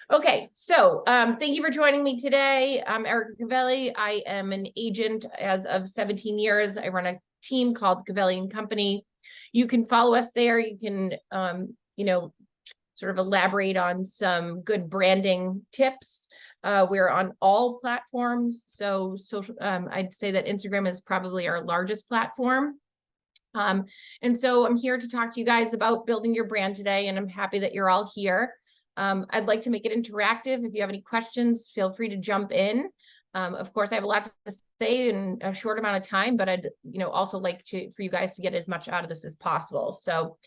Okay, so thank you for joining me today. I'm Erica Cavelli. I am an agent as of 17 years. I run a team called Cavelli and Company. You can follow us there. You can, sort of elaborate on some good branding tips. We're on all platforms. So social, I'd say that Instagram is probably our largest platform. And so I'm here to talk to you guys about building your brand today, and I'm happy that you're all here. I'd like to make it interactive. If you have any questions, feel free to jump in. Of course, I have a lot to say in a short amount of time, but I'd also like for you guys to get as much out of this as possible. So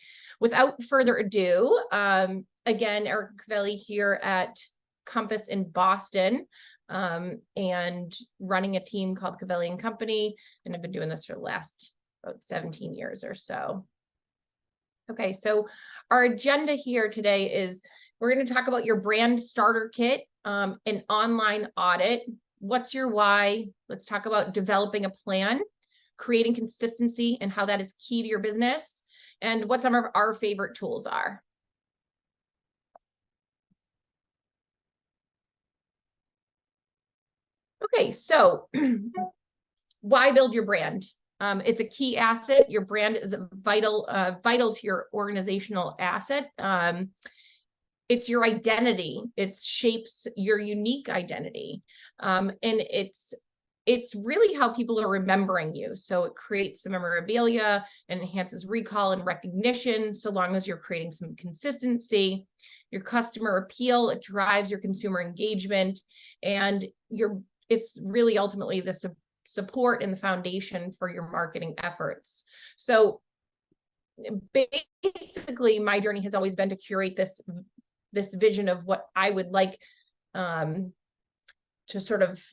without further ado, again, Erica Cavelli here at Compass in Boston, and running a team called Cavelli and Company, and I've been doing this for the last about 17 years or so. Okay, so our agenda here today is we're going to talk about your brand starter kit, an online audit. What's your why? Let's talk about developing a plan, creating consistency and how that is key to your business, and what some of our favorite tools are. Okay, so why build your brand? It's a key asset. Your brand is vital to your organizational asset. It's your identity. It shapes your unique identity. And it's really how people are remembering you. So it creates some memorabilia and enhances recall and recognition, so long as you're creating some consistency. Your customer appeal, it drives your consumer engagement, and it's really ultimately the support and the foundation for your marketing efforts. So basically, my journey has always been to curate this vision of what I would like to sort of,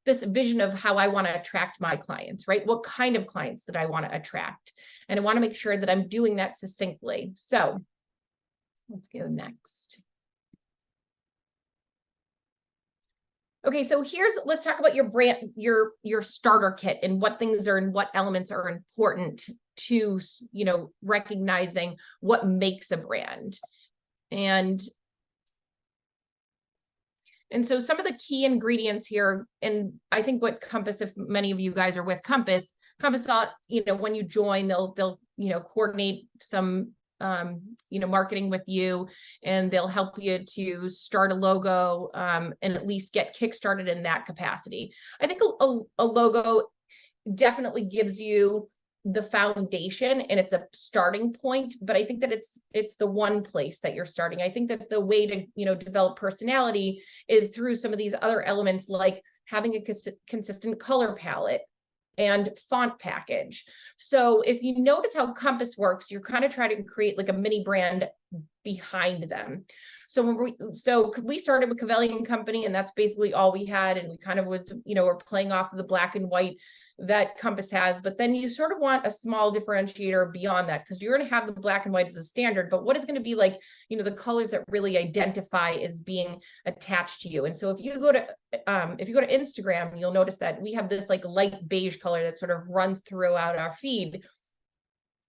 this vision of how I want to attract my clients, right? What kind of clients that I want to attract. And I want to make sure that I'm doing that succinctly. So let's go next. Okay, so let's talk about your brand, your starter kit, and what things are and what elements are important to, recognizing what makes a brand. And so some of the key ingredients here, and I think what Compass, if many of you guys are with Compass thought, when you join, they'll coordinate some marketing with you, and they'll help you to start a logo, and at least get kickstarted in that capacity. I think a logo definitely gives you the foundation, and it's a starting point, but I think that it's the one place that you're starting. I think that the way to develop personality is through some of these other elements, like having a consistent color palette and font package. So if you notice how Compass works, you're kind of trying to create like a mini brand behind them. So we started with Cavelli and Company, and that's basically all we had. And we kind of we're playing off of the black and white that Compass has, but then you sort of want a small differentiator beyond that, because you're going to have the black and white as a standard, but what is going to be like, the colors that really identify as being attached to you. And so if you go to Instagram, you'll notice that we have this like light beige color that sort of runs throughout our feed.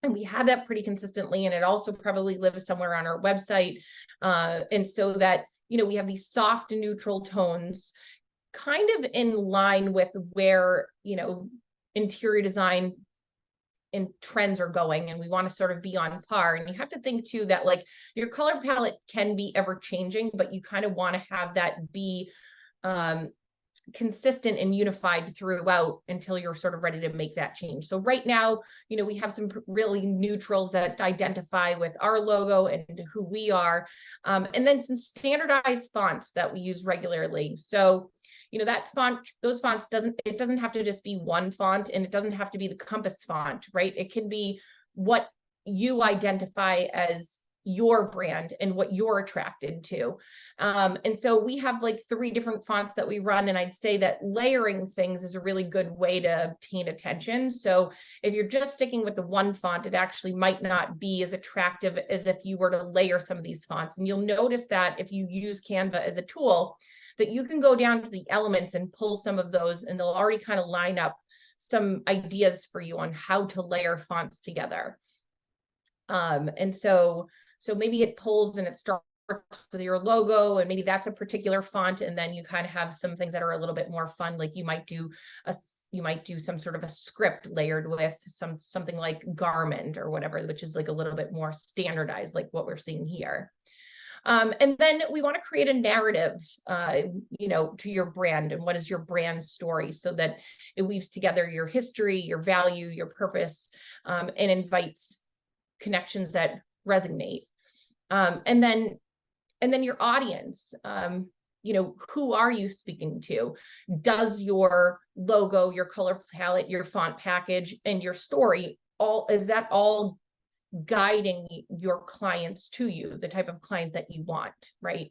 And we have that pretty consistently, and it also probably lives somewhere on our website. And so that, we have these soft and neutral tones, kind of in line with where, interior design and trends are going, and we want to sort of be on par. And you have to think too that like your color palette can be ever changing, but you kind of want to have that be consistent and unified throughout until you're sort of ready to make that change. So right now, we have some really neutrals that identify with our logo and who we are, and then some standardized fonts that we use regularly. So that font, those fonts doesn't have to just be one font, and it doesn't have to be the Compass font, right? It can be what you identify as your brand and what you're attracted to. And so we have like 3 different fonts that we run, and I'd say that layering things is a really good way to obtain attention. So if you're just sticking with the one font, it actually might not be as attractive as if you were to layer some of these fonts. And you'll notice that if you use Canva as a tool, that you can go down to the elements and pull some of those, and they'll already kind of line up some ideas for you on how to layer fonts together. And so So maybe it pulls and it starts with your logo, and maybe that's a particular font. And then you kind of have some things that are a little bit more fun. Like you might do some sort of a script layered with something like Garment or whatever, which is like a little bit more standardized, like what we're seeing here. And then we want to create a narrative, to your brand, and what is your brand story, so that it weaves together your history, your value, your purpose, and invites connections that resonate. And then your audience, who are you speaking to? Does your logo, your color palette, your font package, and your story, is that all guiding your clients to you, the type of client that you want, right?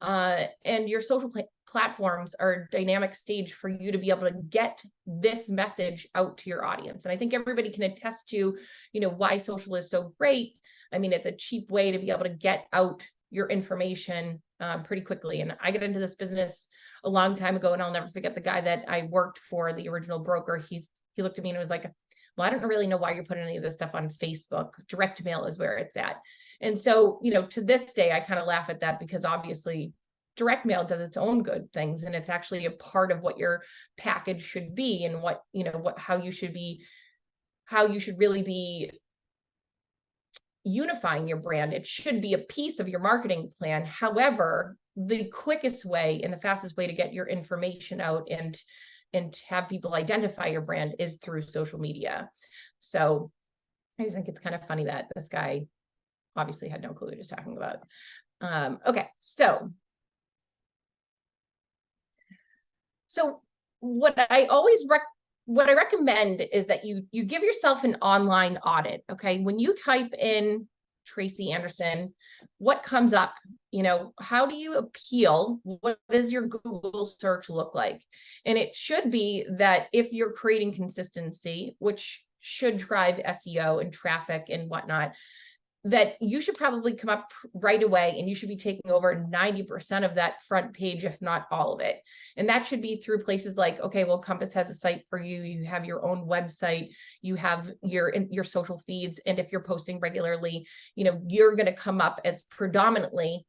And your social platforms are a dynamic stage for you to be able to get this message out to your audience. And I think everybody can attest to, why social is so great. I mean, it's a cheap way to be able to get out your information pretty quickly. And I got into this business a long time ago, and I'll never forget the guy that I worked for, the original broker. He looked at me and was like, well, I don't really know why you're putting any of this stuff on Facebook. Direct mail is where it's at. And so, to this day, I kind of laugh at that, because obviously direct mail does its own good things, and it's actually a part of what your package should be, and how you should really be unifying your brand. It should be a piece of your marketing plan. However, the quickest way and the fastest way to get your information out and have people identify your brand is through social media. So I just think it's kind of funny that this guy obviously had no clue what he was talking about. Okay, so what I recommend is that you give yourself an online audit. Okay, when you type in Tracy Anderson, what comes up? How do you appeal? What does your Google search look like? And it should be that if you're creating consistency, which should drive SEO and traffic and whatnot, that you should probably come up right away, and you should be taking over 90% of that front page, if not all of it. And that should be through places like, okay, well, Compass has a site for you. You have your own website, you have your social feeds. And if you're posting regularly, you're going to come up as predominantly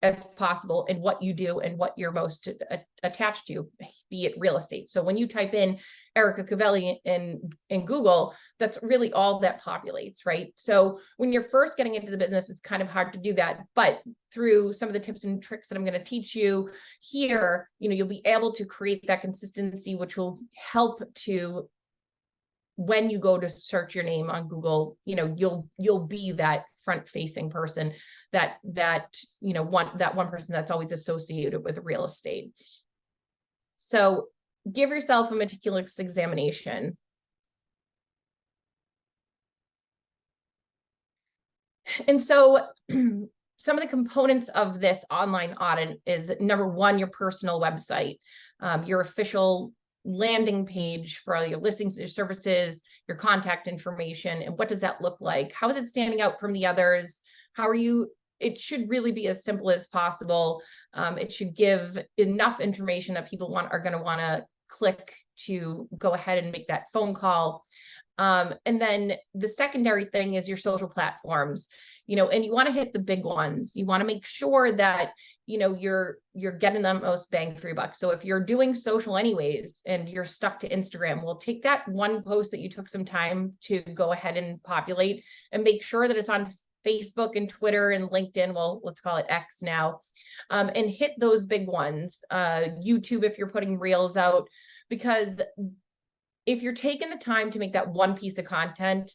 as possible in what you do and what you're most attached to, be it real estate. So when you type in Erica Cavelli in Google, that's really all that populates, right? So when you're first getting into the business, it's kind of hard to do that. But through some of the tips and tricks that I'm going to teach you here, you'll be able to create that consistency, which will help to, when you go to search your name on Google, you'll be that front-facing person, that one person that's always associated with real estate. So give yourself a meticulous examination. And so some of the components of this online audit is, number one, your personal website, your official landing page for all your listings, your services, your contact information, and what does that look like? How is it standing out from the others? It should really be as simple as possible. It should give enough information that people are going to want to click to go ahead and make that phone call. And then the secondary thing is your social platforms, and you want to hit the big ones. You want to make sure that, you're getting the most bang for your buck. So if you're doing social anyways, and you're stuck to Instagram, well, take that one post that you took some time to go ahead and populate, and make sure that it's on Facebook and Twitter and LinkedIn. Well, let's call it X now, and hit those big ones. YouTube, if you're putting reels out, because if you're taking the time to make that one piece of content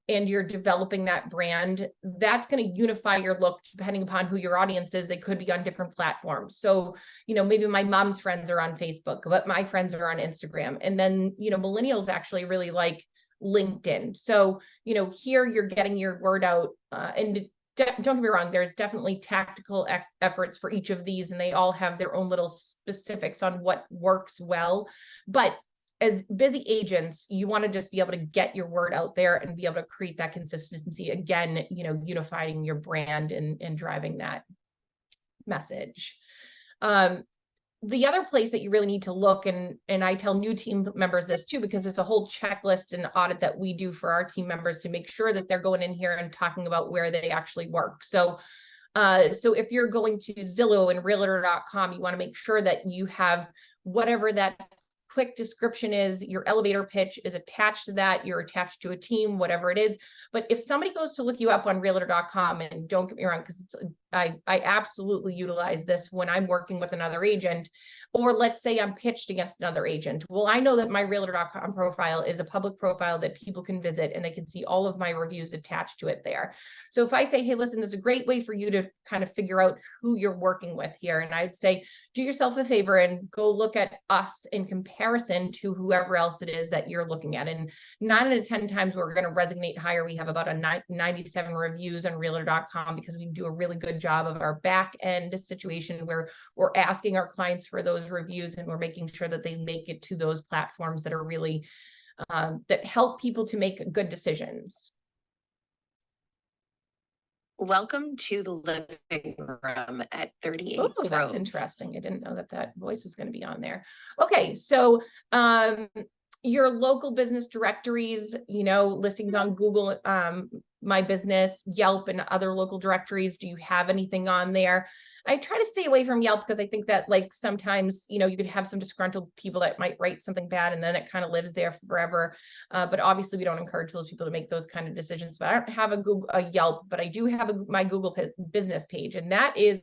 and you're developing that brand, that's going to unify your look depending upon who your audience is. They could be on different platforms. So, maybe my mom's friends are on Facebook, but my friends are on Instagram. And then, millennials actually really like LinkedIn. So, here you're getting your word out. And don't get me wrong, there's definitely tactical efforts for each of these, and they all have their own little specifics on what works well. But as busy agents, you want to just be able to get your word out there and be able to create that consistency, again, unifying your brand and driving that message. the other place that you really need to look, and I tell new team members this too, because it's a whole checklist and audit that we do for our team members to make sure that they're going in here and talking about where they actually work. So if you're going to Zillow and realtor.com, you want to make sure that you have whatever that quick description is, your elevator pitch is attached to that, you're attached to a team, whatever it is. But if somebody goes to look you up on realtor.com, and don't get me wrong, because I absolutely utilize this when I'm working with another agent, or let's say I'm pitched against another agent. Well, I know that my realtor.com profile is a public profile that people can visit, and they can see all of my reviews attached to it there. So if I say, hey, listen, this is a great way for you to kind of figure out who you're working with here. And I'd say, do yourself a favor and go look at us in comparison to whoever else it is that you're looking at. And 9 out of 10 times we're going to resonate higher. We have about a 97 reviews on realtor.com because we do a really good job of our back end situation where we're asking our clients for those reviews, and we're making sure that they make it to those platforms that are really that help people to make good decisions. Welcome to the living room at 38 Oh, Grove. that's interesting. I didn't know that that voice was going to be on there. Okay, so your local business directories, listings on Google, My Business, Yelp, and other local directories. Do you have anything on there? I try to stay away from Yelp because I think that sometimes, you could have some disgruntled people that might write something bad and then it kind of lives there forever. But obviously we don't encourage those people to make those kind of decisions. But I don't have a Yelp, but I do have my Google business page, and that is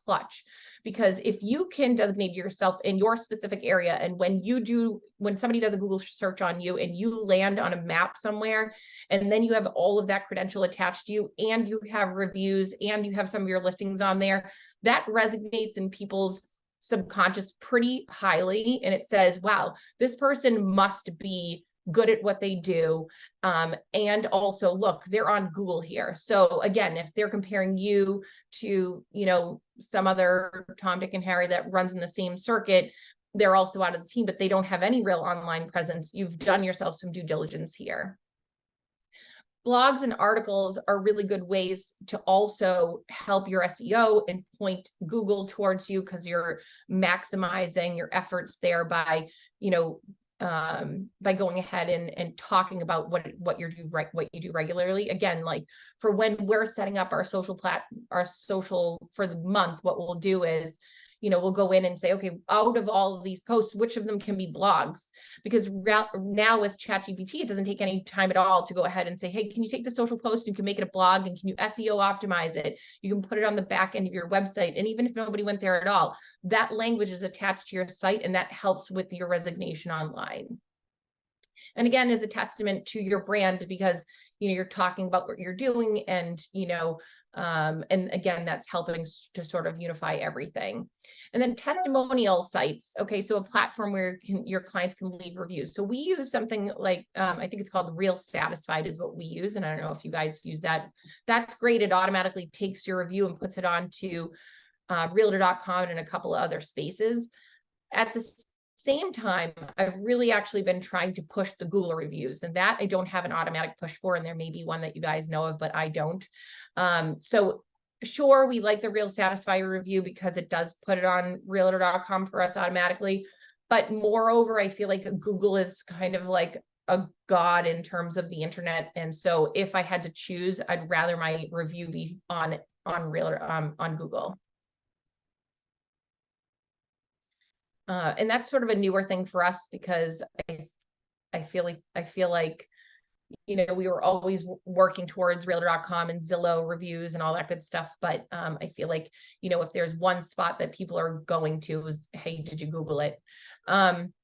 clutch, because if you can designate yourself in your specific area, and when somebody does a Google search on you and you land on a map somewhere, and then you have all of that credential attached to you, and you have reviews, and you have some of your listings on there, that resonates in people's subconscious pretty highly. And it says, wow, this person must be good at what they do. And also, look, they're on Google here. So again, if they're comparing you to, some other Tom, Dick, and Harry that runs in the same circuit, they're also out of the team, but they don't have any real online presence. You've done yourself some due diligence here. Blogs and articles are really good ways to also help your SEO and point Google towards you, because you're maximizing your efforts there by going ahead and talking about what you do regularly. Again, like for when we're setting up our social for the month, what we'll do is, we'll go in and say, okay, out of all of these posts, which of them can be blogs? Because now with ChatGPT, it doesn't take any time at all to go ahead and say, hey, can you take the social post and you can make it a blog, and can you SEO optimize it? You can put it on the back end of your website. And even if nobody went there at all, that language is attached to your site, and that helps with your resignation online. And again, is a testament to your brand, because, you're talking about what you're doing, and, and again, that's helping to sort of unify everything. And then testimonial sites. Okay, so a platform where your clients can leave reviews. So we use something like, I think it's called Real Satisfied is what we use. And I don't know if you guys use that. That's great. It automatically takes your review and puts it onto realtor.com and a couple of other spaces. At the same time, I've really actually been trying to push the Google reviews, and that I don't have an automatic push for, and there may be one that you guys know of, but I don't. So sure, we like the Real Satisfy review because it does put it on realtor.com for us automatically. But moreover, I feel like Google is kind of like a god in terms of the internet. And so if I had to choose, I'd rather my review be on Realtor, on Google. And that's sort of a newer thing for us, because I feel like we were always working towards realtor.com and Zillow reviews and all that good stuff. But I feel like, if there's one spot that people are going to is, hey, did you Google it?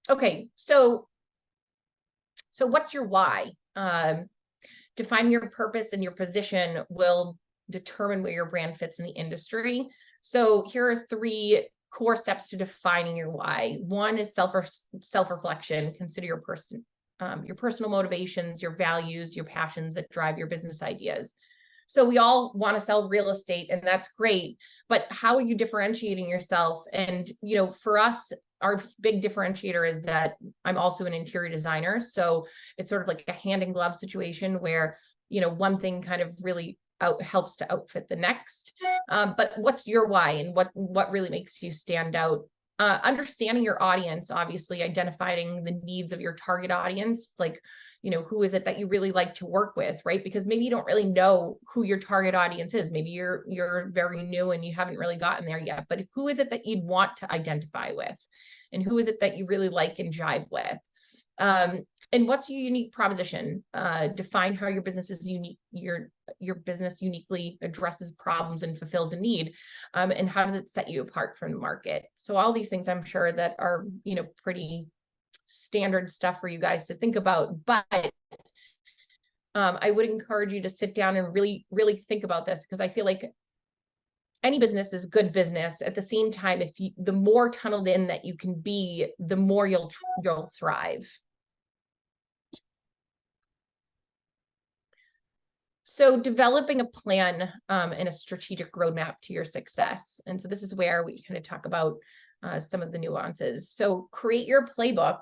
Okay, so what's your why? Defining your purpose and your position will determine where your brand fits in the industry. So here are 3 core steps to defining your why. One is self-reflection. Consider your personal motivations, your values, your passions that drive your business ideas. So we all want to sell real estate, and that's great, but how are you differentiating yourself? And, for us, our big differentiator is that I'm also an interior designer. So it's sort of like a hand in glove situation where, one thing kind of really helps to outfit the next. But what's your why, and what really makes you stand out? Understanding your audience, obviously identifying the needs of your target audience, like, who is it that you really like to work with, right? Because maybe you don't really know who your target audience is. Maybe you're very new and you haven't really gotten there yet, but who is it that you'd want to identify with? And who is it that you really like and jive with? And what's your unique proposition? Define how your business is unique, your business uniquely addresses problems and fulfills a need. And how does it set you apart from the market? So all these things I'm sure that are, pretty standard stuff for you guys to think about, but I would encourage you to sit down and really, really think about this, because I feel like any business is good business. At the same time, the more tunneled in that you can be, the more you'll thrive. So developing a plan and a strategic roadmap to your success. And so this is where we kind of talk about some of the nuances. So create your playbook.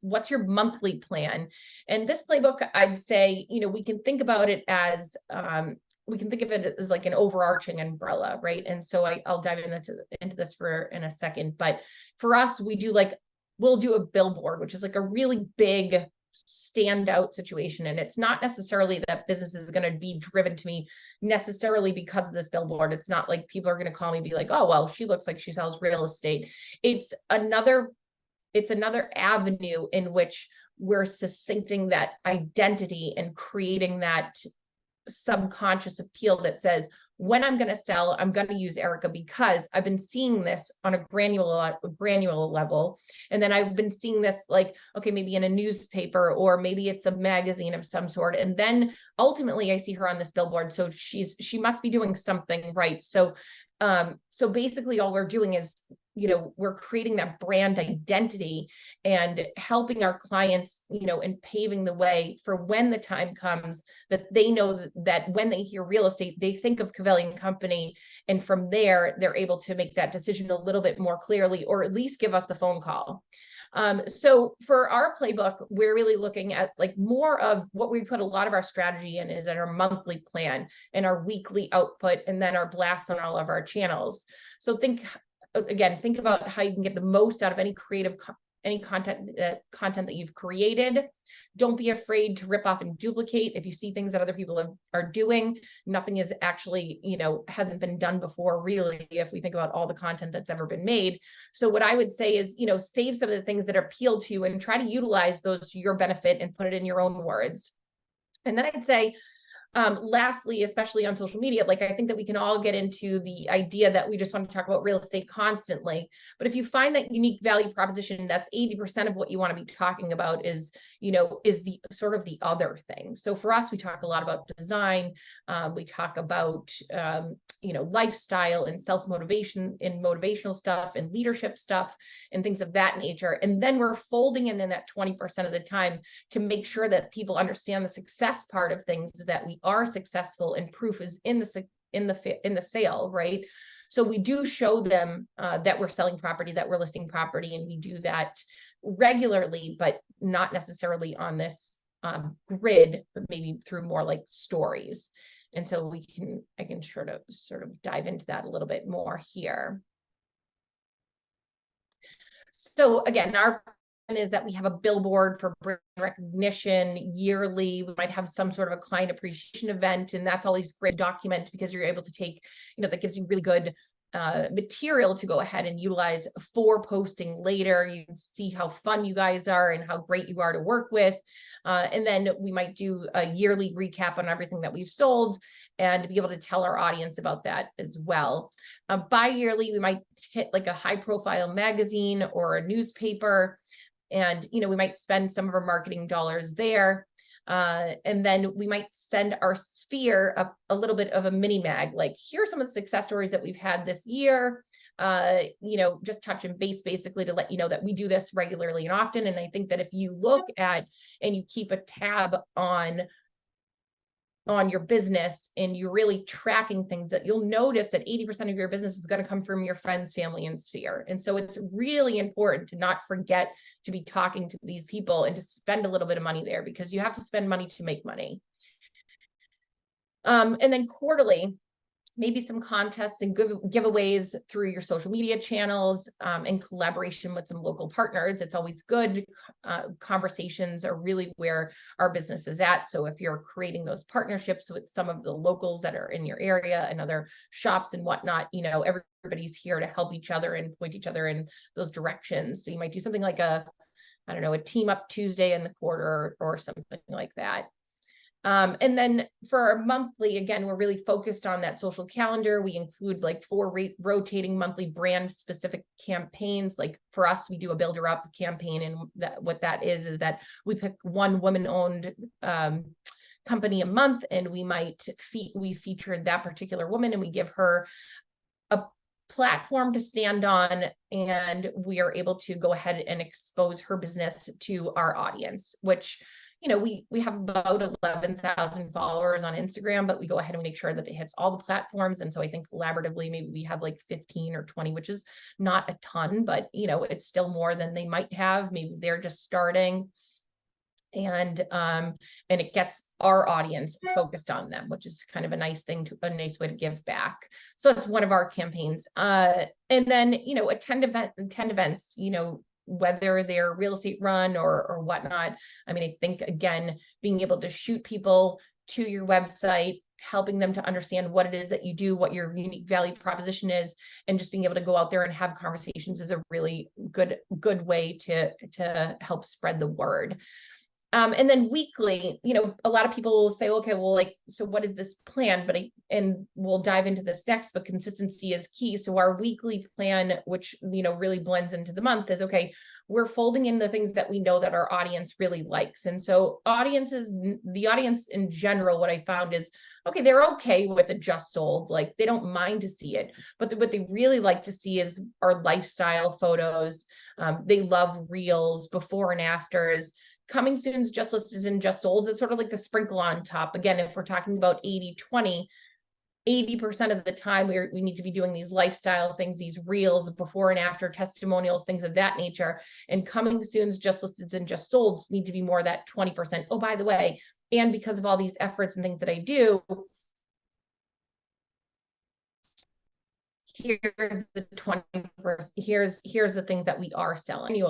What's your monthly plan? And this playbook, I'd say, we can think about it as we can think of it as like an overarching umbrella, right? And so I'll dive into this in a second. But for us, we'll do a billboard, which is like a really big standout situation. And it's not necessarily that business is going to be driven to me necessarily because of this billboard. It's not like people are going to call me and be like, oh, well, she looks like she sells real estate. It's another avenue in which we're succincting that identity and creating that subconscious appeal that says, when I'm going to sell, I'm going to use Erica because I've been seeing this on a granular level. And then I've been seeing this like, okay, maybe in a newspaper, or maybe it's a magazine of some sort. And then ultimately I see her on this billboard. So she must be doing something right. So basically all we're doing is, we're creating that brand identity and helping our clients, and paving the way for when the time comes that they know that when they hear real estate, they think of Covelli & Company. And from there, they're able to make that decision a little bit more clearly, or at least give us the phone call. So for our playbook, we're really looking at like more of what we put a lot of our strategy in is in our monthly plan and our weekly output, and then our blasts on all of our channels. So think about how you can get the most out of any content that you've created. Don't be afraid to rip off and duplicate. If you see things that other people are doing, nothing is actually, hasn't been done before, really, if we think about all the content that's ever been made. So what I would say is, save some of the things that appeal to you and try to utilize those to your benefit and put it in your own words. And then I'd say, lastly, especially on social media, like I think that we can all get into the idea that we just want to talk about real estate constantly. But if you find that unique value proposition, that's 80% of what you want to be talking about is the sort of the other thing. So for us, we talk a lot about design. We talk about, lifestyle and self-motivation and motivational stuff and leadership stuff and things of that nature. And then we're folding in that 20% of the time to make sure that people understand the success part of things, that we are successful and proof is in the sale, right? So we do show them that we're selling property, that we're listing property, and we do that regularly, but not necessarily on this grid, but maybe through more like stories. And so I can sort of dive into that a little bit more here. So again, our plan is that we have a billboard for brand recognition yearly. We might have some sort of a client appreciation event, and that's always great to document because you're able to take, that gives you really good material to go ahead and utilize for posting later. You can see how fun you guys are and how great you are to work with. And then we might do a yearly recap on everything that we've sold and be able to tell our audience about that as well. Bi-yearly, we might hit like a high profile magazine or a newspaper, and we might spend some of our marketing dollars there. And then we might send our sphere a little bit of a mini mag, like here are some of the success stories that we've had this year, just touching base basically to let you know that we do this regularly and often. And I think that if you look at and you keep a tab on your business and you're really tracking things, that you'll notice that 80% of your business is going to come from your friends, family, and sphere. And so it's really important to not forget to be talking to these people and to spend a little bit of money there, because you have to spend money to make money. And then quarterly, maybe some contests and giveaways through your social media channels, in collaboration with some local partners. It's always good. Conversations are really where our business is at. So if you're creating those partnerships with some of the locals that are in your area and other shops and whatnot, everybody's here to help each other and point each other in those directions. So you might do something like a team up Tuesday in the quarter or something like that. And then for our monthly, again, we're really focused on that social calendar. We include like 4 rotating monthly brand specific campaigns. Like for us, we do a Builder Up campaign. And what that is that we pick one woman-owned company a month, and we feature that particular woman, and we give her a platform to stand on, and we are able to go ahead and expose her business to our audience, which we have about 11,000 followers on Instagram, but we go ahead and make sure that it hits all the platforms. And so I think collaboratively, maybe we have like 15 or 20, which is not a ton, but it's still more than they might have. Maybe they're just starting. And it gets our audience focused on them, which is kind of a nice way to give back. So it's one of our campaigns. And then, attend events, whether they're real estate run or whatnot. I mean, I think, again, being able to shoot people to your website, helping them to understand what it is that you do, what your unique value proposition is, and just being able to go out there and have conversations is a really good way to help spread the word. And then weekly, a lot of people will say, okay, well, so what is this plan? And we'll dive into this next, but consistency is key. So our weekly plan, which, really blends into the month, is, okay, we're folding in the things that we know that our audience really likes. And so the audience in general, what I found is, okay, they're okay with it just sold. Like they don't mind to see it, but what they really like to see is our lifestyle photos. They love reels, before and afters. Coming soon's, just listed, and just sold. It's sort of like the sprinkle on top. Again, if we're talking about 80-20, 80% of the time we need to be doing these lifestyle things, these reels, before and after testimonials, things of that nature. And coming soon's, just listed, and just sold need to be more that 20%. Oh, by the way, and because of all these efforts and things that I do, here's the 20%. Here's the things that we are selling.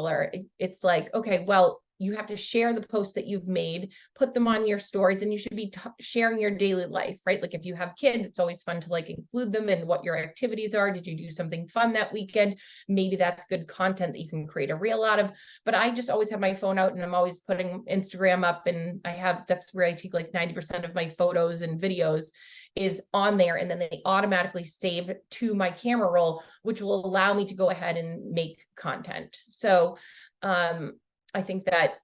It's like, okay, well, you have to share the posts that you've made, put them on your stories, and you should be sharing your daily life, right? Like if you have kids, it's always fun to include them in what your activities are. Did you do something fun that weekend? Maybe that's good content that you can create a reel out of. But I just always have my phone out, and I'm always putting Instagram up, and that's where I take like 90% of my photos and videos is on there, and then they automatically save to my camera roll, which will allow me to go ahead and make content. So I think that,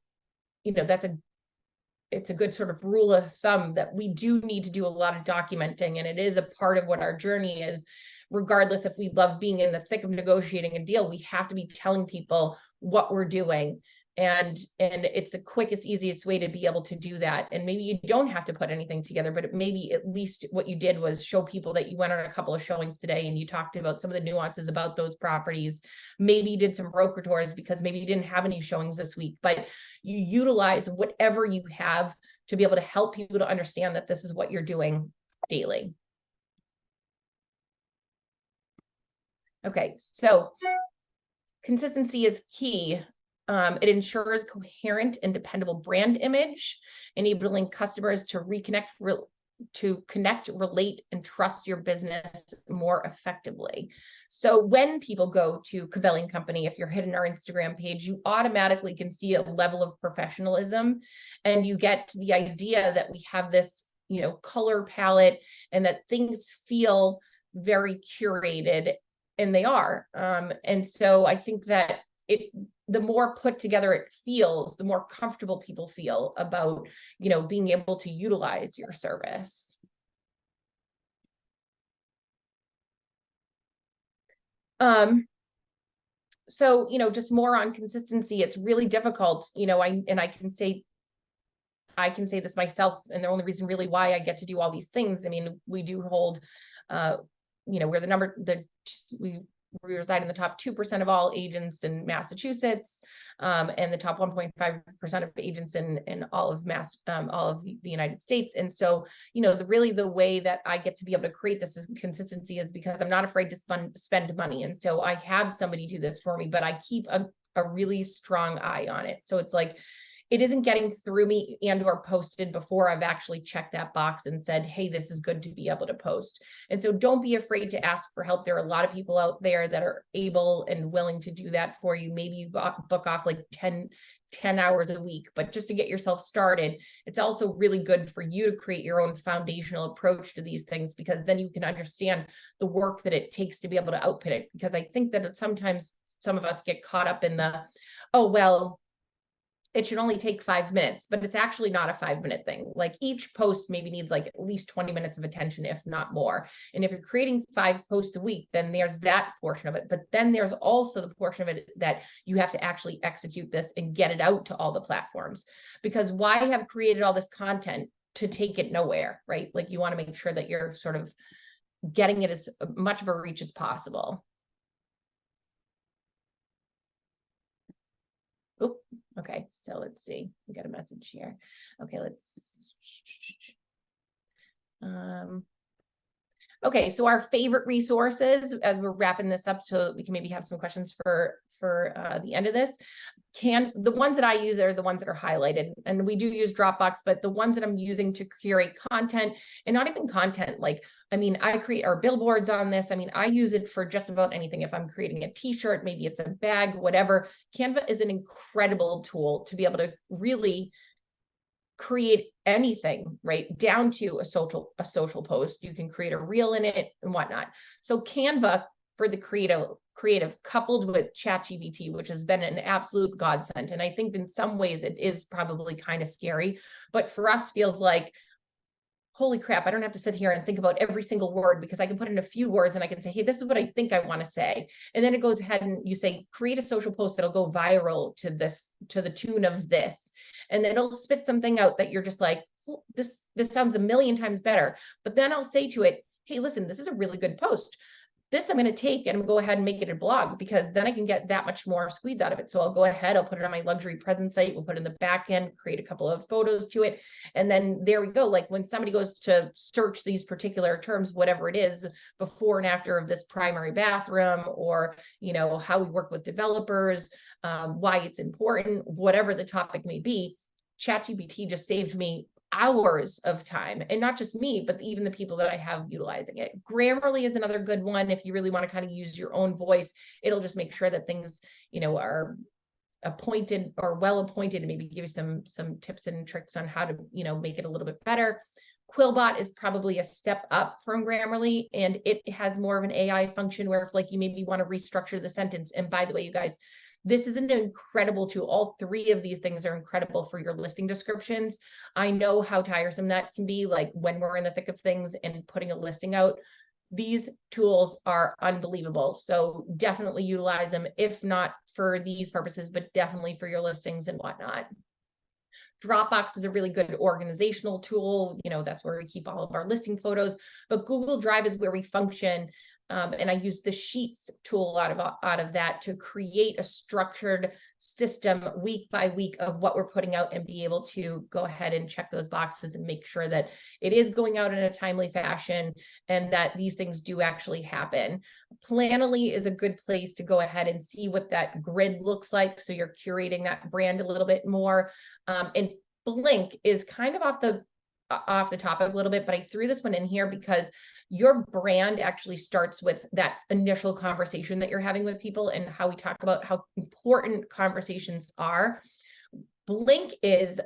it's a good sort of rule of thumb that we do need to do a lot of documenting, and it is a part of what our journey is. Regardless if we love being in the thick of negotiating a deal, we have to be telling people what we're doing. And it's the quickest, easiest way to be able to do that. And maybe you don't have to put anything together, but maybe at least what you did was show people that you went on a couple of showings today and you talked about some of the nuances about those properties. Maybe you did some broker tours because maybe you didn't have any showings this week, but you utilize whatever you have to be able to help people to understand that this is what you're doing daily. Okay, so consistency is key. It ensures coherent and dependable brand image, enabling customers to connect, relate, and trust your business more effectively. So when people go to Covelli & Company, if you're hitting our Instagram page, you automatically can see a level of professionalism, and you get the idea that we have this, color palette, and that things feel very curated, and they are. And so I think that the more put together it feels, the more comfortable people feel about, being able to utilize your service. So, just more on consistency. It's really difficult, I can say this myself, and the only reason really why I get to do all these things. I mean, we do hold, we're reside in the top 2% of all agents in Massachusetts, and the top 1.5% of agents in all of all of the United States. And so, you know, the way that I get to be able to create this consistency is because I'm not afraid to spend money. And so I have somebody do this for me, but I keep a really strong eye on it. So it's like, it isn't getting through me and or posted before I've actually checked that box and said, hey, this is good to be able to post. And so don't be afraid to ask for help. There are a lot of people out there that are able and willing to do that for you. Maybe you book off like 10 hours a week, but just to get yourself started, it's also really good for you to create your own foundational approach to these things, because then you can understand the work that it takes to be able to output it. Because I think that sometimes some of us get caught up in the, oh, well, it should only take 5 minutes, but it's actually not a 5-minute thing. Like each post maybe needs like at least 20 minutes of attention, if not more. And if you're creating 5 posts a week, then there's that portion of it. But then there's also the portion of it that you have to actually execute this and get it out to all the platforms. Because why have created all this content to take it nowhere, right? Like you want to make sure that you're sort of getting it as much of a reach as possible. Oh, okay. So let's see. We got a message here. Okay, okay, so our favorite resources, as we're wrapping this up so that we can maybe have some questions for the end of this. The ones that I use are the ones that are highlighted, and we do use Dropbox, but the ones that I'm using to curate content, and not even content, like, I mean, I create our billboards on this. I mean, I use it for just about anything. If I'm creating a t-shirt, maybe it's a bag, whatever. Canva is an incredible tool to be able to really create anything, right down to a social post. You can create a reel in it and whatnot. So Canva for the creative coupled with ChatGPT, which has been an absolute godsend. And I think in some ways it is probably kind of scary, but for us feels like, holy crap, I don't have to sit here and think about every single word, because I can put in a few words and I can say, hey, this is what I think I want to say. And then it goes ahead and you say, create a social post that'll go viral to the tune of this. And then it'll spit something out that you're just like, well, this sounds a million times better. But then I'll say to it, hey, listen, this is a really good post. This I'm going to take and go ahead and make it a blog, because then I can get that much more squeeze out of it. So I'll go ahead, I'll put it on my luxury present site, we'll put it in the back end, create a couple of photos to it. And then there we go. Like when somebody goes to search these particular terms, whatever it is, before and after of this primary bathroom, or, you know, how we work with developers, why it's important, whatever the topic may be, ChatGPT just saved me hours of time, and not just me, but even the people that I have utilizing it. Grammarly is another good one. If you really want to kind of use your own voice, it'll just make sure that things, you know, are appointed or well appointed, and maybe give you some tips and tricks on how to, you know, make it a little bit better. Quillbot is probably a step up from Grammarly, and it has more of an AI function where if like you maybe want to restructure the sentence. And by the way, you guys, this is an incredible tool. All 3 of these things are incredible for your listing descriptions. I know how tiresome that can be, like when we're in the thick of things and putting a listing out. These tools are unbelievable. So definitely utilize them, if not for these purposes, but definitely for your listings and whatnot. Dropbox is a really good organizational tool. You know, that's where we keep all of our listing photos, but Google Drive is where we function. And I use the Sheets tool out of that to create a structured system week by week of what we're putting out, and be able to go ahead and check those boxes and make sure that it is going out in a timely fashion and that these things do actually happen. Planoly is a good place to go ahead and see what that grid looks like, so you're curating that brand a little bit more. And Blink is kind of off the topic a little bit, but I threw this one in here because your brand actually starts with that initial conversation that you're having with people, and how we talk about how important conversations are. Blink is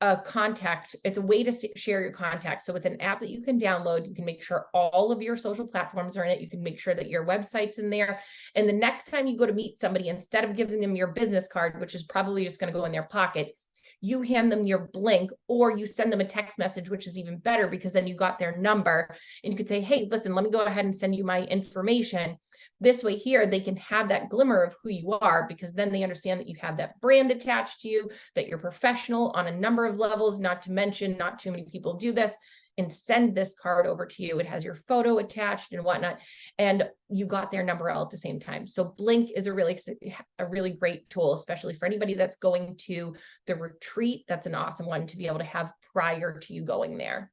a contact. It's a way to share your contacts. So it's an app that you can download. You can make sure all of your social platforms are in it. You can make sure that your website's in there. And the next time you go to meet somebody, instead of giving them your business card, which is probably just going to go in their pocket, you hand them your Blink, or you send them a text message, which is even better, because then you got their number and you could say, hey, listen, let me go ahead and send you my information. This way here, they can have that glimmer of who you are, because then they understand that you have that brand attached to you, that you're professional on a number of levels, not to mention not too many people do this. and send this card over to you. It has your photo attached and whatnot, and you got their number all at the same time. So Blink is a really great tool, especially for anybody that's going to the retreat. That's an awesome one to be able to have prior to you going there.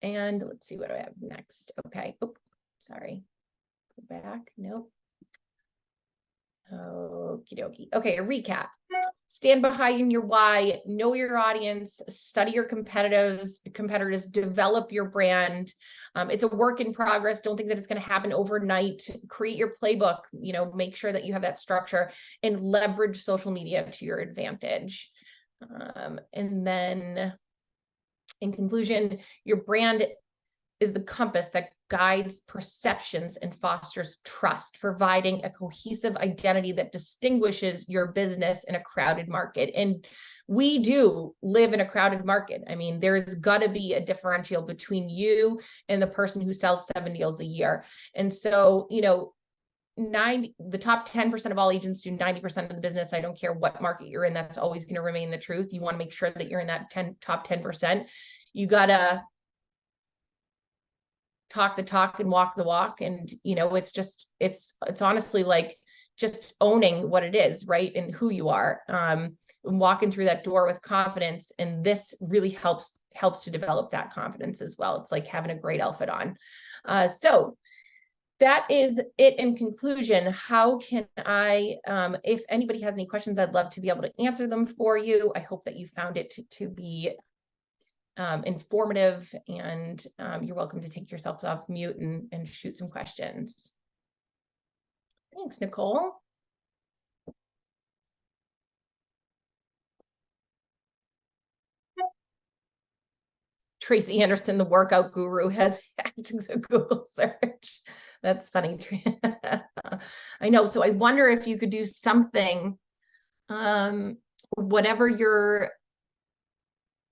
And let's see, what do I have next? Okay. Oh, sorry. Go back. Nope. Okie dokie. Okay, a recap. Stand behind your why, know your audience, study your competitors, develop your brand. It's a work in progress. Don't think that it's going to happen overnight. Create your playbook, make sure that you have that structure and leverage social media to your advantage. And then in conclusion, your brand is the compass that guides perceptions and fosters trust, providing a cohesive identity that distinguishes your business in a crowded market. And we do live in a crowded market. I mean, there's got to be a differential between you and the person who sells 7 deals a year. And so, the top 10% of all agents do 90% of the business. I don't care what market you're in. That's always going to remain the truth. You want to make sure that you're in that top 10%. You got to talk the talk and walk the walk. And, it's honestly like just owning what it is, right? And who you are, walking through that door with confidence. And this really helps to develop that confidence as well. It's like having a great outfit on. So that is it in conclusion. How can I, if anybody has any questions, I'd love to be able to answer them for you. I hope that you found it to be informative, and you're welcome to take yourself off mute and shoot some questions. Thanks, Nicole. Tracy Anderson, the workout guru, has hacked a Google search. That's funny. I know. So I wonder if you could do something, whatever your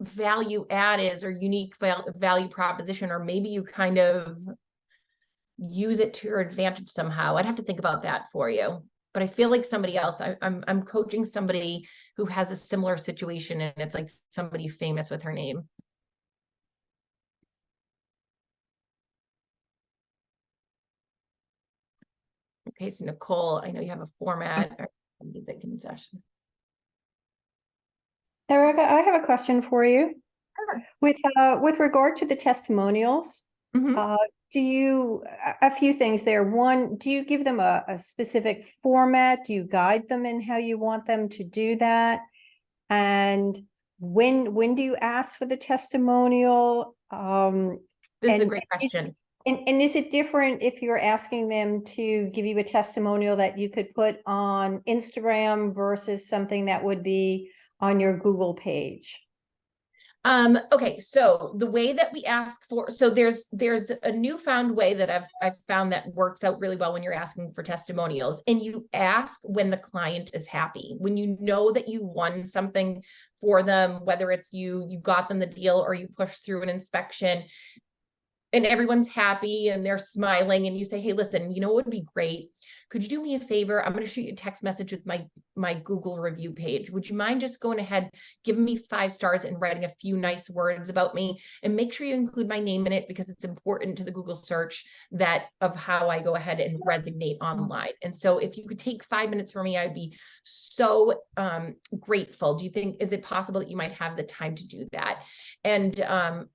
value add is or unique value proposition, or maybe you kind of use it to your advantage somehow. I'd have to think about that for you. But I feel like somebody else, I'm coaching somebody who has a similar situation, and it's like somebody famous with her name. Okay, so Nicole, I know you have a format or music concession. Erica, I have a question for you. Sure. With regard to the testimonials, do you, a few things there. One, do you give them a specific format? Do you guide them in how you want them to do that? And when do you ask for the testimonial? This is a great question. And is it different if you're asking them to give you a testimonial that you could put on Instagram versus something that would be on your Google page? Okay, so the way that we ask for, so there's a newfound way that I've found that works out really well when you're asking for testimonials, and you ask when the client is happy, when you know that you won something for them, whether it's you got them the deal or you pushed through an inspection and everyone's happy and they're smiling, and you say, hey, listen, what would be great? Could you do me a favor? I'm going to shoot you a text message with my Google review page. Would you mind just going ahead, giving me 5 stars and writing a few nice words about me, and make sure you include my name in it, because it's important to the Google search of how I go ahead and resonate online. And so if you could take 5 minutes for me, I'd be so grateful. Is it possible that you might have the time to do that? And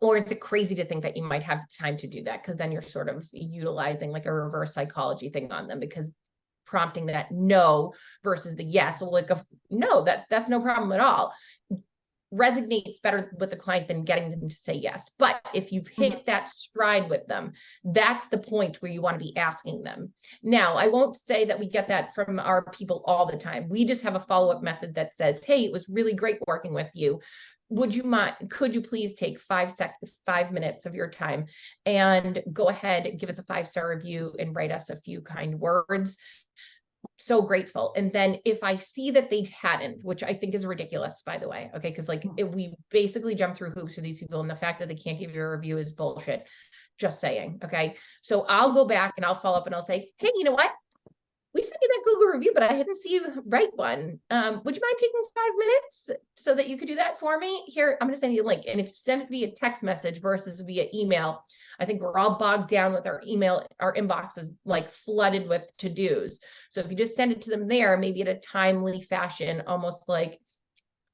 or is it crazy to think that you might have time to do that? Because then you're sort of utilizing like a reverse psychology thing on them, because prompting that no versus the yes, well, like no, that's no problem at all, resonates better with the client than getting them to say yes. But if you've hit that stride with them, that's the point where you want to be asking them. Now, I won't say that we get that from our people all the time. We just have a follow-up method that says, hey, it was really great working with you. Could you please take 5 minutes of your time and go ahead and give us a 5-star review and write us a few kind words? So grateful. And then if I see that they hadn't, which I think is ridiculous, by the way, okay, because we basically jump through hoops for these people, and the fact that they can't give you a review is bullshit. Just saying. Okay, so I'll go back and I'll follow up and I'll say, hey, you know what? We sent you that Google review, but I didn't see you write one. Would you mind taking 5 minutes so that you could do that for me? Here, I'm going to send you a link. And if you send it via text message versus via email, I think we're all bogged down with our email. Our inbox is like flooded with to-dos. So if you just send it to them there, maybe at a timely fashion, almost like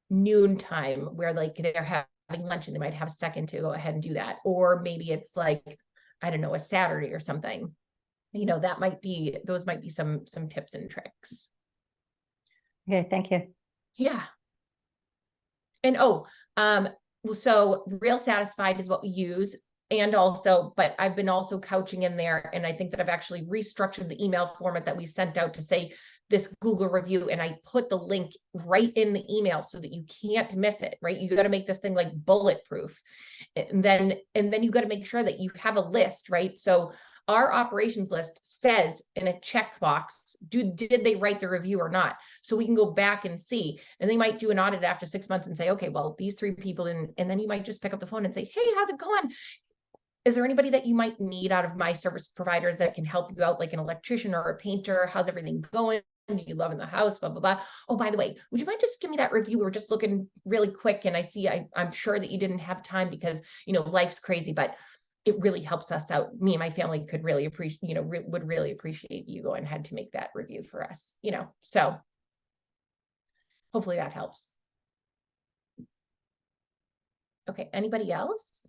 noon time, where like they're having lunch and they might have a second to go ahead and do that. Or maybe it's like, I don't know, a Saturday or something. You know, that might be, those might be some tips and tricks. Okay, thank you. Yeah. And so Real Satisfied is what we use. And also, but I've been also couching in there. And I think that I've actually restructured the email format that we sent out to say this Google review. And I put the link right in the email so that you can't miss it, right? You got to make this thing like bulletproof. And then you got to make sure that you have a list, right? So our operations list says in a checkbox, did they write the review or not? So we can go back and see. And they might do an audit after 6 months and say, okay, well, these 3 people didn't. And then you might just pick up the phone and say, hey, how's it going? Is there anybody that you might need out of my service providers that can help you out, like an electrician or a painter? How's everything going? Do you love in the house? Blah, blah, blah. Oh, by the way, would you mind just give me that review? We're just looking really quick. And I see, I'm sure that you didn't have time because, you know, life's crazy, but it really helps us out. Me and my family could really appreciate, you know, would really appreciate you going ahead to make that review for us, you know, so hopefully that helps. Okay. Anybody else?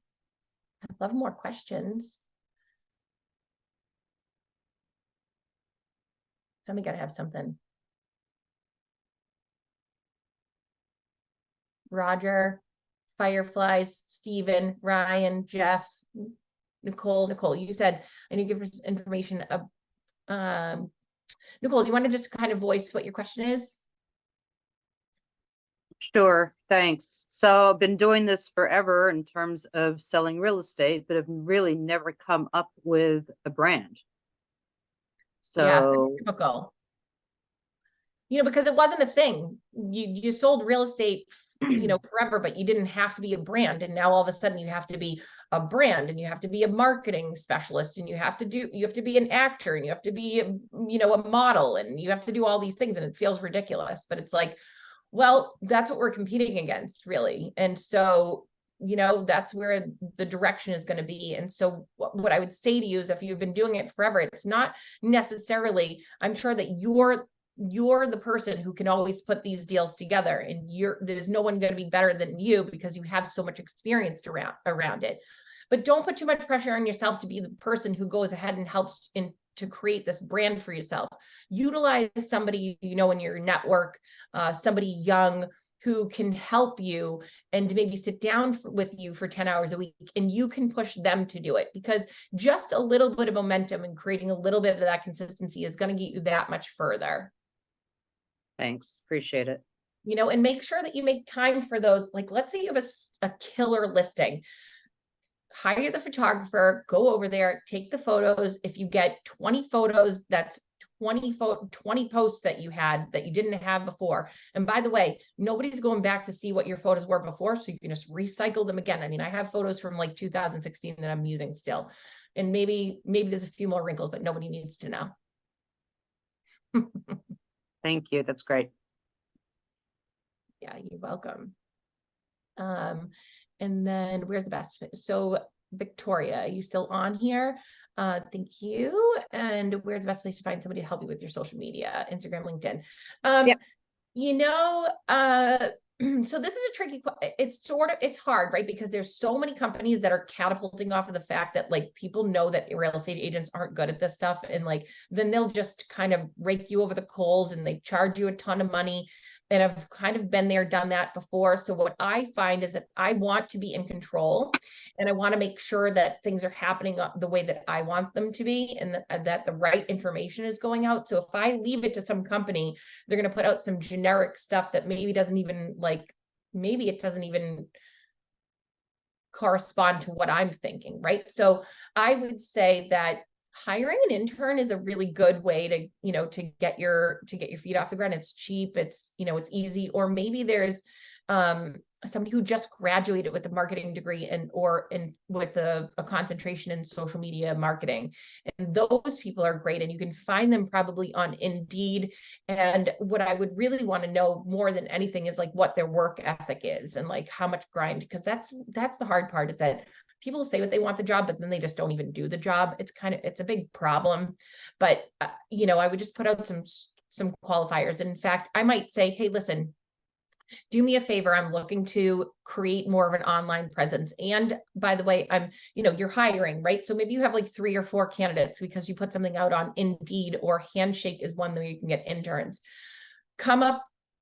I'd love more questions. Somebody got to have something. Roger, Fireflies, Stephen, Ryan, Jeff, Nicole, you said, I need to give us information. Nicole, do you want to just kind of voice what your question is? Sure, thanks. So I've been doing this forever in terms of selling real estate, but have really never come up with a brand. So typical. You know, because it wasn't a thing. You sold real estate, you know, forever, but you didn't have to be a brand. And now all of a sudden you have to be a brand, and you have to be a marketing specialist, and you have to be an actor, and you have to be, you know, a model, and you have to do all these things. And it feels ridiculous, but it's like, well, that's what we're competing against, really. And so, you know, that's where the direction is going to be. And so what I would say to you is, if you've been doing it forever, it's not necessarily, I'm sure that you're the person who can always put these deals together, and there's no one going to be better than you because you have so much experience around it. But don't put too much pressure on yourself to be the person who goes ahead and helps to create this brand for yourself. Utilize somebody, you know, in your network, somebody young who can help you and maybe sit down with you for 10 hours a week, and you can push them to do it, because just a little bit of momentum and creating a little bit of that consistency is going to get you that much further. thanks, appreciate it. You know, and make sure that you make time for those. Like, let's say you have a killer listing. Hire the photographer, go over there, take the photos. If you get 20 photos, that's 20 posts that you had that you didn't have before. And by the way, nobody's going back to see what your photos were before, so you can just recycle them again. I mean, I have photos from like 2016 that I'm using still. And maybe there's a few more wrinkles, but nobody needs to know. Thank you, that's great. Yeah, you're welcome. And then where's the best fit? So Victoria, are you still on here? Thank you. And where's the best place to find somebody to help you with your social media? Instagram, LinkedIn. Yep. You know, so this is a tricky, it's hard, right? Because there's so many companies that are catapulting off of the fact that like people know that real estate agents aren't good at this stuff. And like, then they'll just kind of rake you over the coals and they charge you a ton of money. And I've kind of been there, done that before. So what I find is that I want to be in control, and I want to make sure that things are happening the way that I want them to be, and that the right information is going out. So if I leave it to some company, they're going to put out some generic stuff that maybe it doesn't even correspond to what I'm thinking, right? So I would say that hiring an intern is a really good way to, you know, to get your feet off the ground. It's cheap, it's, you know, it's easy. Or maybe there's somebody who just graduated with a marketing degree or with a concentration in social media marketing. And those people are great. And you can find them probably on Indeed. And what I would really want to know more than anything is like what their work ethic is and like how much grind, because that's the hard part, is that people say what they want the job, but then they just don't even do the job. It's a big problem. But, I would just put out some qualifiers. And in fact, I might say, hey, listen, do me a favor. I'm looking to create more of an online presence. And by the way, you're hiring, right? So maybe you have like 3 or 4 candidates because you put something out on Indeed, or Handshake is one that you can get interns.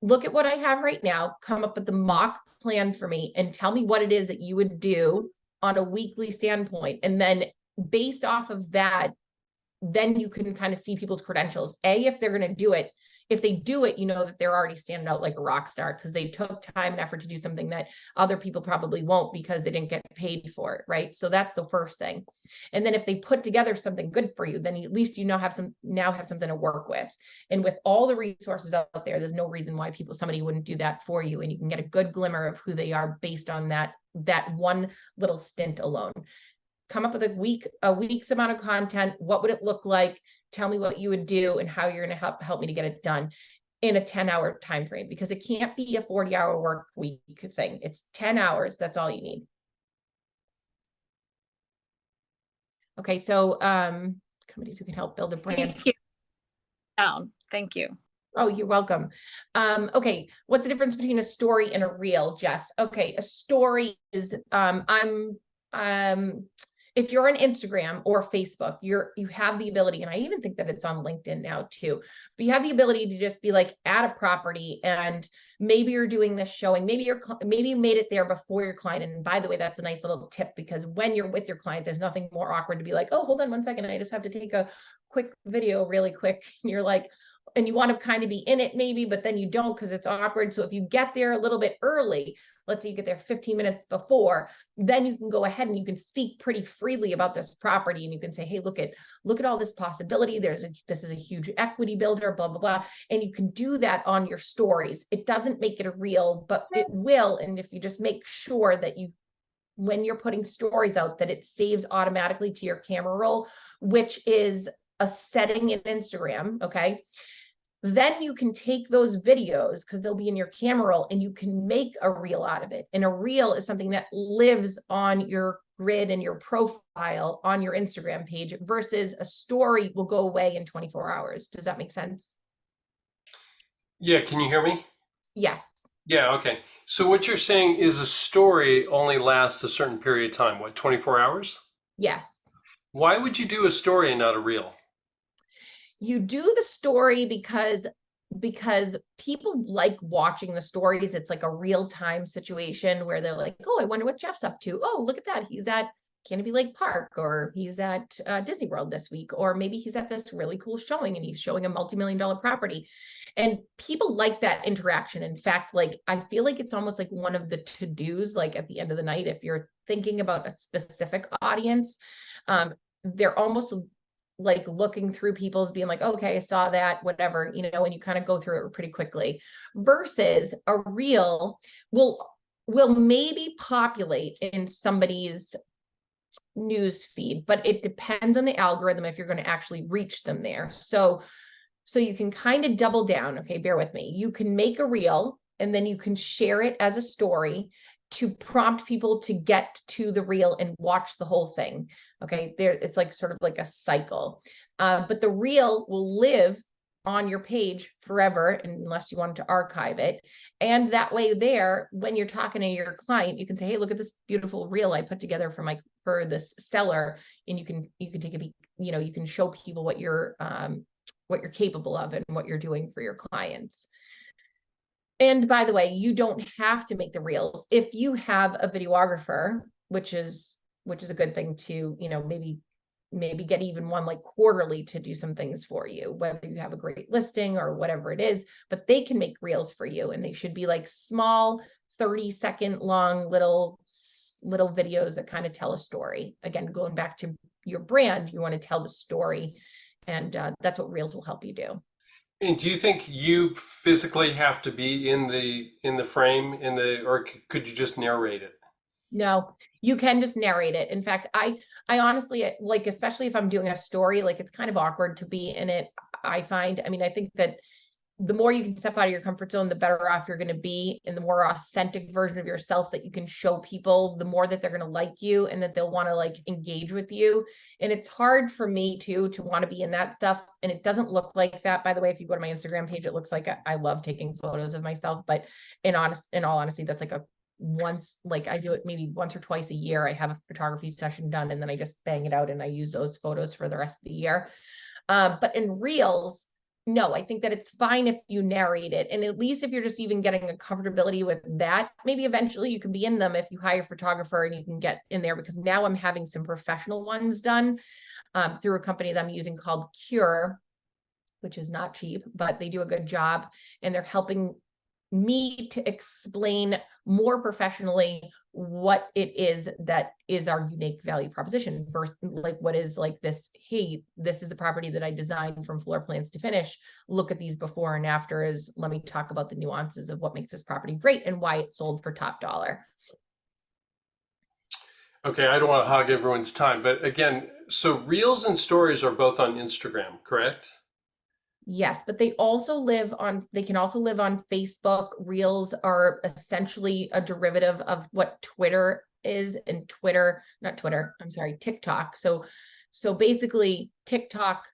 Look at what I have right now, come up with the mock plan for me and tell me what it is that you would do on a weekly standpoint. And then based off of that, then you can kind of see people's credentials. If they're going to do it. If they do it, you know that they're already standing out like a rock star because they took time and effort to do something that other people probably won't because they didn't get paid for it, right? So that's the first thing. And then if they put together something good for you, then at least have something to work with. And with all the resources out there, there's no reason why somebody wouldn't do that for you. And you can get a good glimmer of who they are based on that one little stint alone. Come up with a week's amount of content. What would it look like? Tell me what you would do and how you're going to help me to get it done in a 10-hour time frame, because it can't be a 40-hour work week thing. It's 10 hours. That's all you need. Okay. So, companies who can help build a brand. Thank you. Thank you. Oh, you're welcome. Okay. What's the difference between a story and a reel, Jeff? Okay. A story is, if you're on Instagram or Facebook, you have the ability, and I even think that it's on LinkedIn now too, but you have the ability to just be like, add a property, and maybe you're doing this showing, maybe you made it there before your client. And by the way, that's a nice little tip, because when you're with your client, there's nothing more awkward to be like, oh, hold on 1 second, I just have to take a quick video really quick. And you're like, and you want to kind of be in it maybe, but then you don't because it's awkward. So if you get there a little bit early, let's say you get there 15 minutes before, then you can go ahead and you can speak pretty freely about this property. And you can say, hey, look at all this possibility. This is a huge equity builder, blah, blah, blah. And you can do that on your stories. It doesn't make it a reel, but it will. And if you just make sure that when you're putting stories out, that it saves automatically to your camera roll, which is a setting in Instagram. Okay. Then you can take those videos, because they'll be in your camera roll, and you can make a reel out of it. And a reel is something that lives on your grid and your profile on your Instagram page, versus a story will go away in 24 hours. Does that make sense? Yeah. Can you hear me? Yes. Yeah. Okay. So what you're saying is a story only lasts a certain period of time. What, 24 hours? Yes. Why would you do a story and not a reel? You do the story because people like watching the stories. It's like a real-time situation where they're like, oh, I wonder what Jeff's up to. Oh, look at that. He's at Canopy Lake Park, or he's at Disney World this week, or maybe he's at this really cool showing and he's showing a multi-million-dollar property. And people like that interaction. In fact, like, I feel like it's almost like one of the to-dos, like at the end of the night, if you're thinking about a specific audience, they're almost like looking through people's, being like, okay, I saw that, whatever, and you kind of go through it pretty quickly, versus a reel will maybe populate in somebody's news feed, but it depends on the algorithm if you're going to actually reach them there. So you can kind of double down. Okay, bear with me. You can make a reel and then you can share it as a story to prompt people to get to the reel and watch the whole thing. Okay, it's like sort of like a cycle. But the reel will live on your page forever unless you wanted to archive it. And that way there, when you're talking to your client, you can say, hey, look at this beautiful reel I put together for this seller. And you can take a peek, you can show people what you're capable of and what you're doing for your clients. And by the way, you don't have to make the reels. If you have a videographer, which is a good thing to, maybe get even one like quarterly to do some things for you, whether you have a great listing or whatever it is, but they can make reels for you, and they should be like small 30-second long little videos that kind of tell a story. Again, going back to your brand, you want to tell the story, and that's what reels will help you do. And do you think you physically have to be in the frame or could you just narrate it? No, you can just narrate it. In fact, I honestly like, especially if I'm doing a story, like it's kind of awkward to be in it. I find, I mean, I think that the more you can step out of your comfort zone, the better off you're going to be, and the more authentic version of yourself that you can show people, the more that they're going to like you and that they'll want to like engage with you. And it's hard for me too to want to be in that stuff. And it doesn't look like that. By the way, if you go to my Instagram page, it looks like I love taking photos of myself, but in all honesty, that's like like I do it maybe once or twice a year. I have a photography session done and then I just bang it out and I use those photos for the rest of the year. But in reels, no, I think that it's fine if you narrate it. And at least if you're just even getting a comfortability with that, maybe eventually you can be in them if you hire a photographer and you can get in there, because now I'm having some professional ones done through a company that I'm using called Cure, which is not cheap, but they do a good job and they're helping me to explain more professionally what it is that is our unique value proposition versus like what is like this, hey, this is a property that I designed from floor plans to finish. Look at these before and afters. Let me talk about the nuances of what makes this property great and why it sold for top dollar. Okay, I don't want to hog everyone's time, but again, so reels and stories are both on Instagram, correct? Yes, but they can also live on Facebook. Reels are essentially a derivative of what Twitter is, and TikTok. So basically TikTok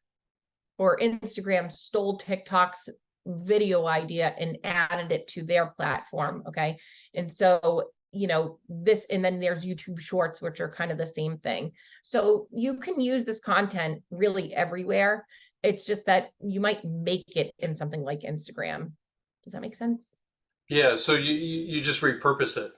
or Instagram stole TikTok's video idea and added it to their platform. Okay. And so, and then there's YouTube Shorts, which are kind of the same thing. So you can use this content really everywhere. It's just that you might make it in something like Instagram. Does that make sense? Yeah, so you just repurpose it.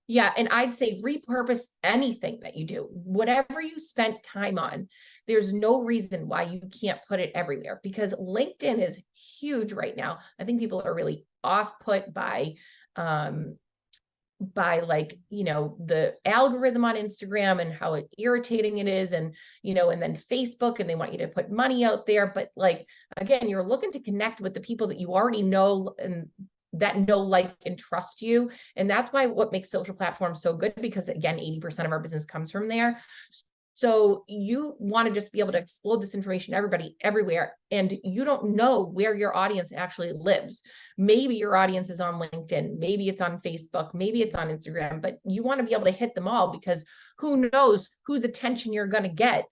Yeah, and I'd say repurpose anything that you do. Whatever you spent time on, there's no reason why you can't put it everywhere, because LinkedIn is huge right now. I think people are really off put by like, the algorithm on Instagram and how irritating it is, and and then Facebook, and they want you to put money out there. But like, again, you're looking to connect with the people that you already know and that know, like, and trust you. And that's what makes social platforms so good, because again, 80% of our business comes from there. So you want to just be able to explode this information to everybody everywhere. And you don't know where your audience actually lives. Maybe your audience is on LinkedIn, maybe it's on Facebook, maybe it's on Instagram, but you want to be able to hit them all, because who knows whose attention you're going to get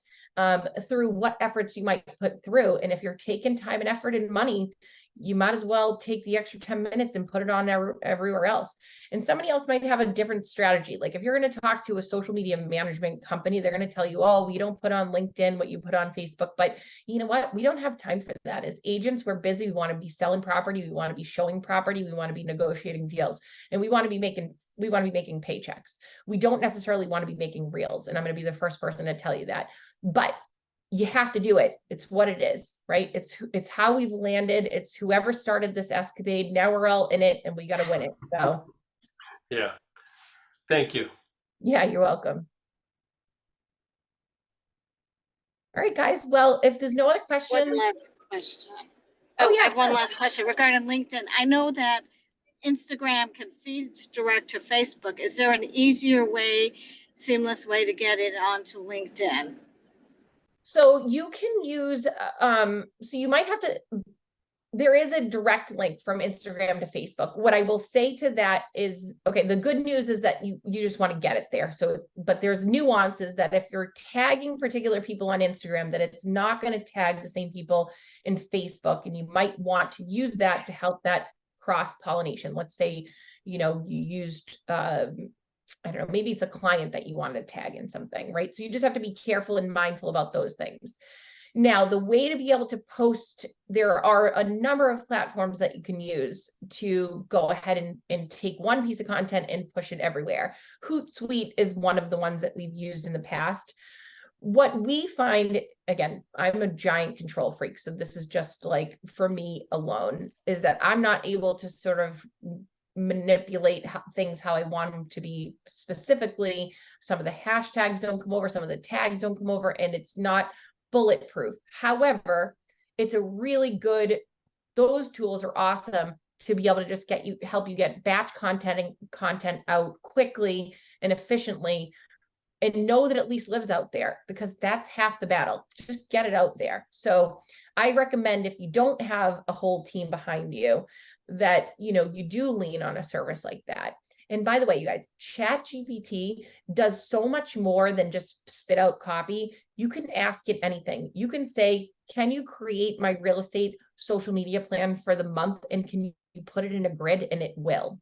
through what efforts you might put through. And if you're taking time and effort and money, you might as well take the extra 10 minutes and put it on everywhere else. And somebody else might have a different strategy. Like if you're going to talk to a social media management company, they're going to tell you, oh, we don't put on LinkedIn what you put on Facebook. But you know what? We don't have time for that. As agents, we're busy. We want to be selling property. We want to be showing property. We want to be negotiating deals, and we want to be making paychecks. We don't necessarily want to be making reels. And I'm going to be the first person to tell you that. But you have to do it. It's what it is, right? It's how we've landed. It's whoever started this escapade. Now we're all in it and we got to win it. So yeah. Thank you. Yeah, you're welcome. All right, guys. Well, if there's no other questions. One last question. Oh, yeah. I have one last question regarding LinkedIn. I know that Instagram can feed direct to Facebook. Is there an easier way, seamless way to get it onto LinkedIn? So you can use, so you might have to, there is a direct link from Instagram to Facebook. What I will say to that is, okay, the good news is that you just want to get it there. So, but there's nuances that if you're tagging particular people on Instagram, that it's not going to tag the same people in Facebook. And you might want to use that to help that cross-pollination. Let's say, you used, I don't know, maybe it's a client that you want to tag in something, right? So you just have to be careful and mindful about those things. Now, the way to be able to post, there are a number of platforms that you can use to go ahead and take one piece of content and push it everywhere. Hootsuite is one of the ones that we've used in the past. What we find, again, I'm a giant control freak, so this is just like for me alone, is that I'm not able to sort of manipulate things how I want them to be specifically. Some of the hashtags don't come over, some of the tags don't come over, and it's not bulletproof. However, it's a really good those tools are awesome to be able to just help you get batch content out quickly and efficiently, and know that at least lives out there, because that's half the battle. Just get it out there. So I recommend, if you don't have a whole team behind you, that, you know, you do lean on a service like that. And by the way, you guys, ChatGPT does so much more than just spit out copy. You can ask it anything. You can say, can you create my real estate social media plan for the month? And can you put it in a grid? And it will.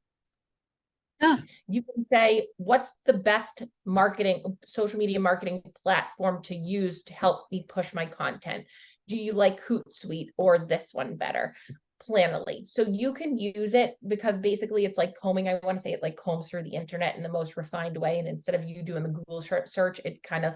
Yeah. You can say, what's the best social media marketing platform to use to help me push my content? Do you like Hootsuite or this one better? Planoly. So you can use it, because basically it's like combing. I want to say it like combs through the internet in the most refined way. And instead of you doing the Google search, it kind of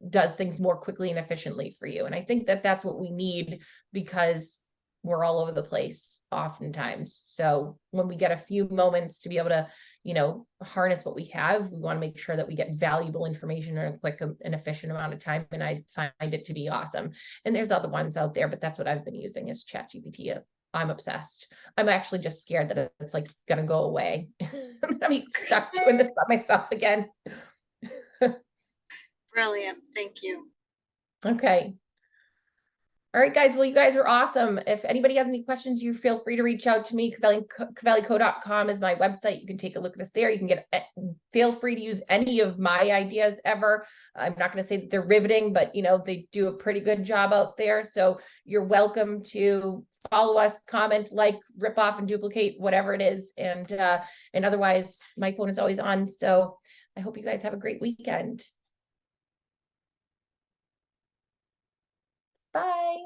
does things more quickly and efficiently for you. And I think that that's what we need, because we're all over the place oftentimes. So when we get a few moments to be able to, you know, harness what we have, we want to make sure that we get valuable information in a quick and efficient amount of time. And I find it to be awesome. And there's other ones out there, but that's what I've been using, is ChatGPT. I'm obsessed. I'm actually just scared that it's like going to go away. I'm be stuck doing this by myself again. Brilliant. Thank you. Okay. All right, guys. Well, you guys are awesome. If anybody has any questions, you feel free to reach out to me. Cavellico.com is my website. You can take a look at us there. You can feel free to use any of my ideas ever. I'm not going to say that they're riveting, but you know, they do a pretty good job out there. So you're welcome to follow us, comment, like, rip off and duplicate, whatever it is. And otherwise, my phone is always on. So I hope you guys have a great weekend. Bye.